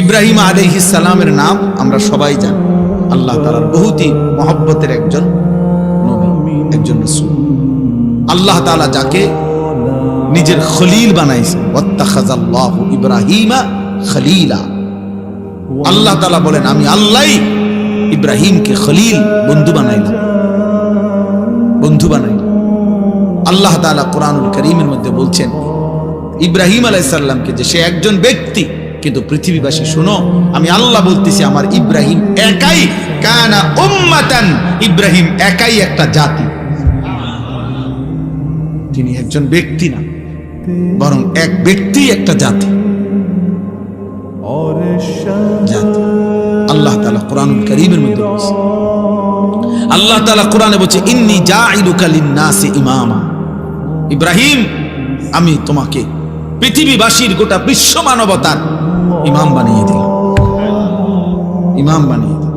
ইব্রাহিম আলাইহিস সালামের নাম আমরা সবাই জানি। আল্লাহ তাআলার বহুতই মহব্বতের একজন নবী, একজন রাসূল। আল্লাহ তাআলা যাকে নিজের খলিল বানাইছেন, ওয়াত্তাখাযাল্লাহু ইব্রাহিমা খলিলা। আল্লাহ তাআলা বলেন আমি আল্লাহই ইব্রাহিমকে খলিল, বন্ধু বানাইলাম, বন্ধু বানাইলাম। আল্লাহ তাআলা কোরআনুল কারীমের মধ্যে বলছেন ইব্রাহিম আলাইহিস সালামকে যে সে একজন ব্যক্তি, কিন্তু পৃথিবীবাসী শুনো, আমি আল্লাহ বলতেছি আমার ইব্রাহিম একাই কানা উম্মাতান, ইব্রাহিম একাই একটা জাতি। তিনি একজন ব্যক্তি না, বরং এক ব্যক্তি একটা জাতি। জাতি আল্লাহ তাআলা কোরআনুল কারীমের মধ্যে বলছেন, আল্লাহ তাআলা কোরআনে বলছে ইন্নী জাইলুকা লিন-নাসি ইমামা। ইব্রাহিম আমি তোমাকে পৃথিবীবাসীর গোটা বিশ্ব মানবতার ইমাম বানিয়ে দিলাম, ইমাম বানিয়ে দিলাম।